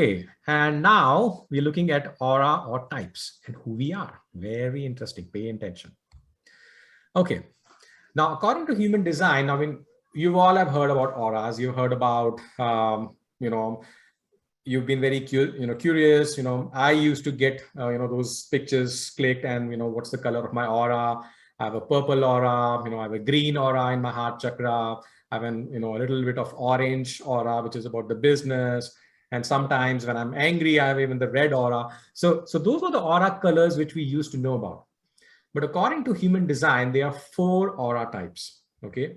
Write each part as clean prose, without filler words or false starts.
Okay, and now we're looking at aura or types and who we are. Very interesting, pay attention. Okay, now according to human design, I mean, you all have heard about auras. You've heard about, you've been very curious. I used to get those pictures clicked, and what's the color of my aura. I have a purple aura, I have a green aura in my heart chakra. I have a little bit of orange aura, which is about the business. And sometimes when I'm angry, I have even the red aura. So those are the aura colors which we used to know about. But according to human design, there are 4 aura types. Okay,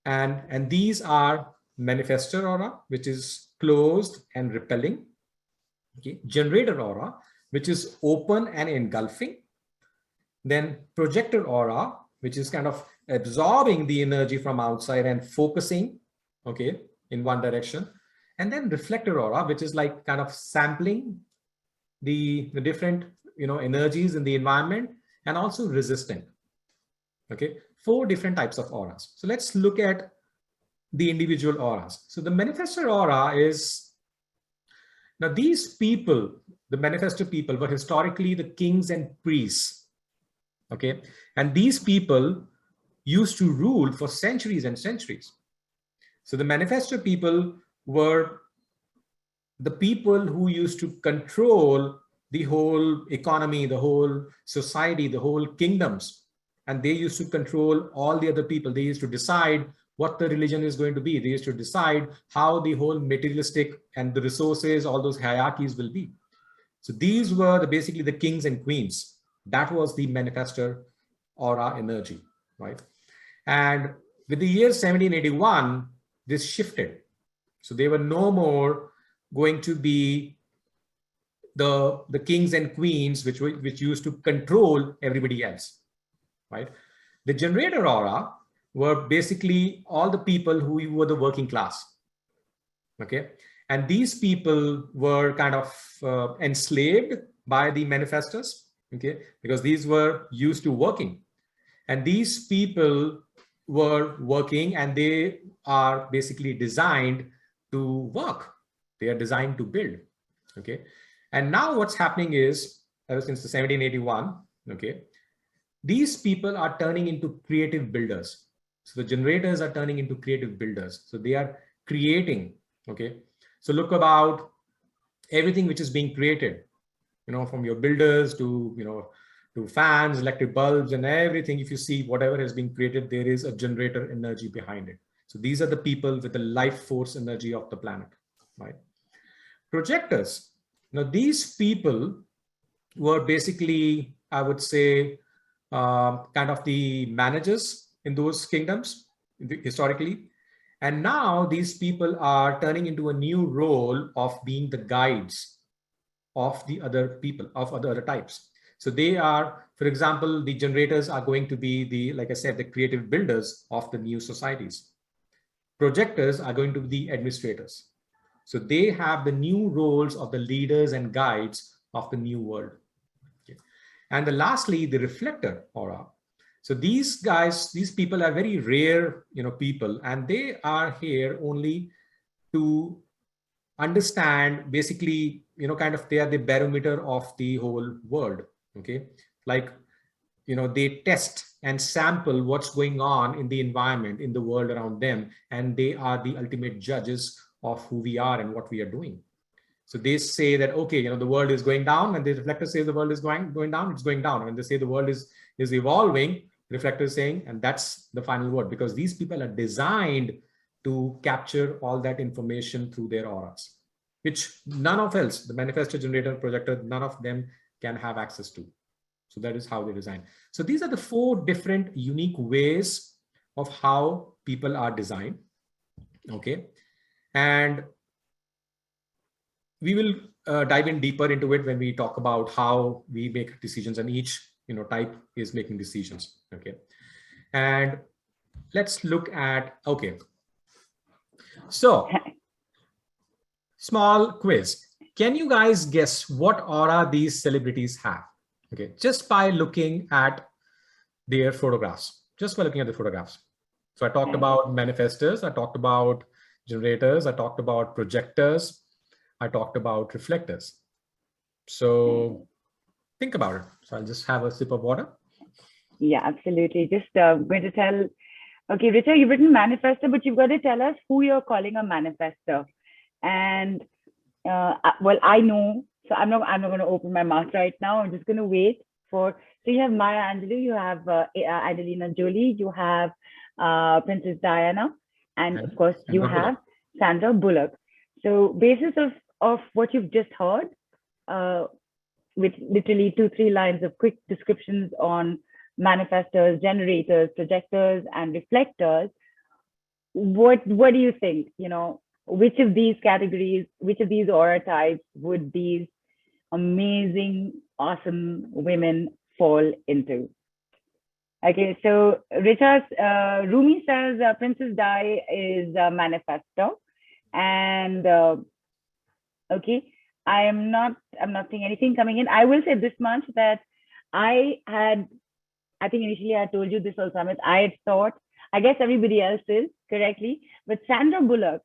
and these are manifestor aura, which is closed and repelling. Okay, generator aura, which is open and engulfing. Then projector aura, which is kind of absorbing the energy from outside and focusing, okay, in one direction. And then reflector aura, which is like kind of sampling the different energies in the environment and also resisting. Okay, 4 different types of auras. So let's look at the individual auras. So the manifestor aura is, now these people, the manifestor people, were historically the kings and priests. Okay, and these people used to rule for centuries and centuries. So the manifestor people were the people who used to control the whole economy, the whole society, the whole kingdoms. And they used to control all the other people. They used to decide what the religion is going to be. They used to decide how the whole materialistic and the resources, all those hierarchies will be. So these were basically the kings and queens. That was the manifestor aura energy, right? And with the year 1781, this shifted. So they were no more going to be the kings and queens which used to control everybody else, right? The generator aura were basically all the people who were the working class, okay? And these people were kind of enslaved by the manifestors, okay? Because these were used to working. And these people were working and they are basically designed to work. They are designed to build, okay? And now what's happening is, ever since the 1781, okay, these people are turning into creative builders. So the generators are turning into creative builders. So they are creating, okay? So look about everything which is being created, from your builders to, to fans, electric bulbs and everything. If you see whatever has been created, there is a generator energy behind it. So these are the people with the life force energy of the planet, right? Projectors. Now these people were basically, I would say, kind of the managers in those kingdoms historically. And now these people are turning into a new role of being the guides of the other people, of other types. So they are, for example, the generators are going to be the, like I said, the creative builders of the new societies. Projectors are going to be the administrators. So they have the new roles of the leaders and guides of the new world. Okay. And lastly, the reflector aura. So these guys, these people are very rare, people, and they are here only to understand, basically, kind of they are the barometer of the whole world. Okay, like, they test and sample what's going on in the environment, in the world around them, and they are the ultimate judges of who we are and what we are doing. So they say that, okay, the world is going down, and the reflector says the world is going down, it's going down. When they say the world is evolving, the reflector is saying, and that's the final word, because these people are designed to capture all that information through their auras, which none of else, the manifestor, generator, projector, none of them can have access to. So that is how they design. So these are the 4 different unique ways of how people are designed. Okay. And we will dive in deeper into it when we talk about how we make decisions, and each type is making decisions. Okay. And let's look at, okay. So small quiz. Can you guys guess what aura these celebrities have? Okay, just by looking at their photographs, just by looking at the photographs. So I talked about manifestors, I talked about generators, I talked about projectors. I talked about reflectors. So think about it. So I'll just have a sip of water. Yeah, absolutely. Just going to tell. Okay, Richard, you've written manifestor, but you've got to tell us who you're calling a manifestor. And well, I know, so I'm not going to open my mouth right now. I'm just going to wait for. So you have Maya Angelou, you have Angelina Jolie, you have Princess Diana, and of course you have Sandra Bullock. So basis of what you've just heard, with literally 2-3 lines of quick descriptions on manifestors, generators, projectors, and reflectors, what do you think? Which of these categories, which of these aura types would these amazing, awesome women fall into? Okay, so Richard, Rumi says Princess Di is a manifestor, and okay, I'm not seeing anything coming in. I will say this much, that I think initially I told you this also, Amit. I had thought, I guess everybody else is correctly, but Sandra Bullock,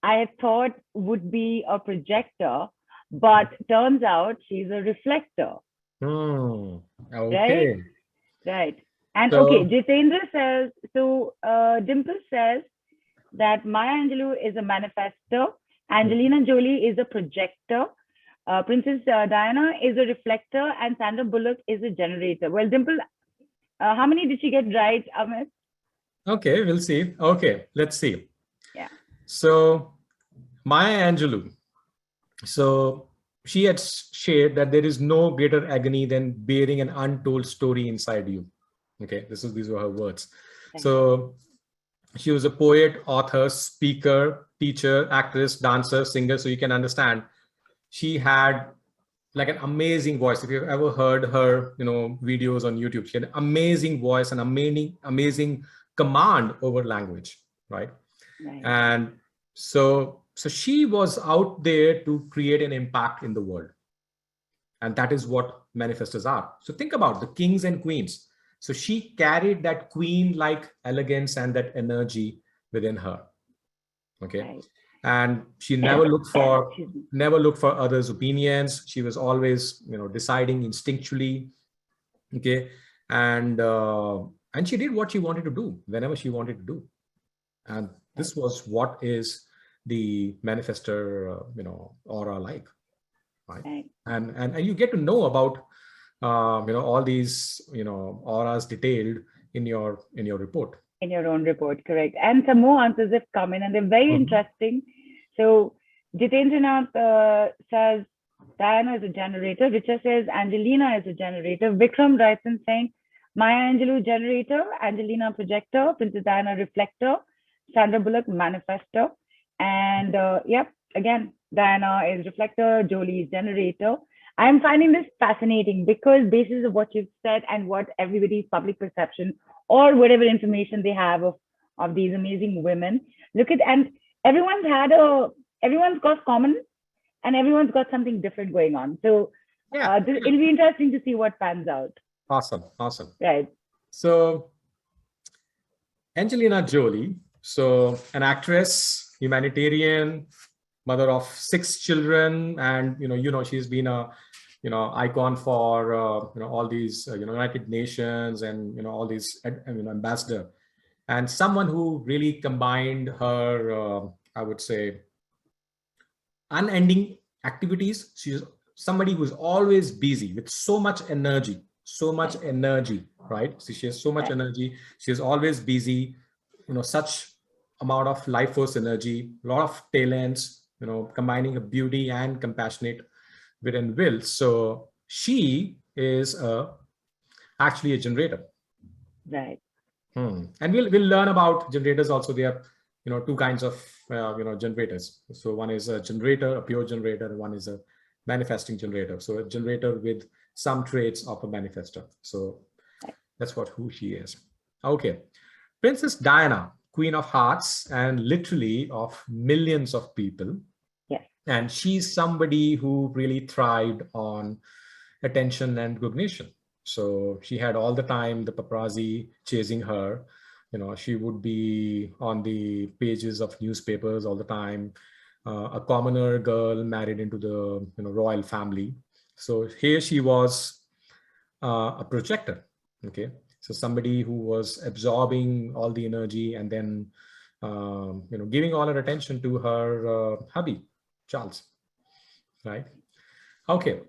I had thought would be a projector, but turns out she's a reflector. Okay. Right. And so, okay, Jitendra says, so Dimple says that Maya Angelou is a manifestor, Angelina Jolie is a projector, Princess Diana is a reflector, and Sandra Bullock is a generator. Well, Dimple, how many did she get right, Amit? Okay, we'll see. Okay, let's see. Yeah. So Maya Angelou. So she had shared that there is no greater agony than bearing an untold story inside you. Okay, these were her words. So she was a poet, author, speaker, teacher, actress, dancer, singer. So you can understand she had like an amazing voice. If you've ever heard her, videos on YouTube, she had an amazing voice and amazing command over language, right? And so she was out there to create an impact in the world. And that is what manifestors are. So think about the kings and queens. So she carried that queen-like elegance and that energy within her. Okay. And she never looked for others' opinions. She was always, deciding instinctually. Okay. And she did what she wanted to do whenever she wanted to do. And this was what is the manifestor, aura like, right? And you get to know about, all these, auras detailed in your report. In your own report, correct. And some more answers have come in, and they're very interesting. So Jitendra says Diana is a generator. Richard says Angelina is a generator. Vikram writes in saying Maya Angelou generator, Angelina projector, Princess Diana reflector, Sandra Bullock manifestor, and yep, again Diana is reflector, Jolie is generator. I'm finding this fascinating because basis of what you've said and what everybody's public perception or whatever information they have of these amazing women, look at, and everyone's got common and everyone's got something different going on. So it'll be interesting to see what pans out. Awesome. Right. So Angelina Jolie, so an actress, humanitarian, mother of 6 children, and she's been a icon for all these United Nations and all these ambassador, and someone who really combined her I would say unending activities. She's somebody who's always busy with so much energy, right? So she has so much energy. She's always busy, such amount of life force energy, a lot of talents, combining a beauty and compassionate wit and will. So she is actually a generator. Right. And we'll learn about generators also. There are 2 kinds of generators. So one is a generator, a pure generator, and one is a manifesting generator. So a generator with some traits of a manifestor. So that's who she is. Okay. Princess Diana, Queen of Hearts, and literally of millions of people. Yes. And she's somebody who really thrived on attention and recognition. So she had all the time the paparazzi chasing her. She would be on the pages of newspapers all the time. a commoner girl married into the royal family. So here she was a projector. Okay, so somebody who was absorbing all the energy and then giving all her attention to her hubby Charles, right? Okay,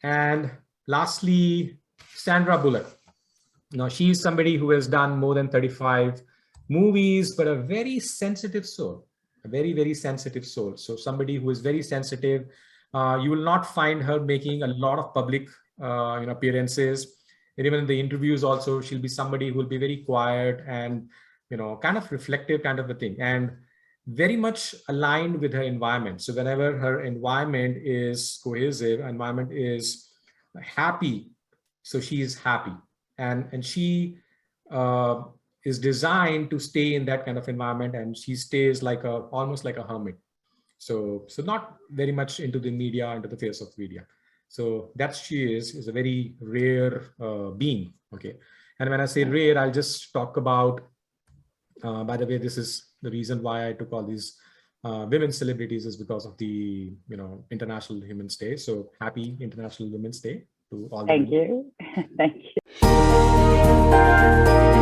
and lastly, Sandra Bullock. Now she's somebody who has done more than 35 movies, but a very sensitive soul, a very, very sensitive soul. So somebody who is very sensitive. You will not find her making a lot of public appearances. And even in the interviews also, she'll be somebody who will be very quiet and kind of reflective kind of a thing, and very much aligned with her environment. So whenever her environment is cohesive, environment is happy, so she is happy, and she uh, is designed to stay in that kind of environment, and she stays like almost like a hermit. So not very much into the media, into the face of media. So that she is a very rare being. Okay, and when I say rare, I'll just talk about. By the way, this is the reason why I took all these women celebrities, is because of the International Women's Day. So happy International Women's Day to all. Thank you. Thank you.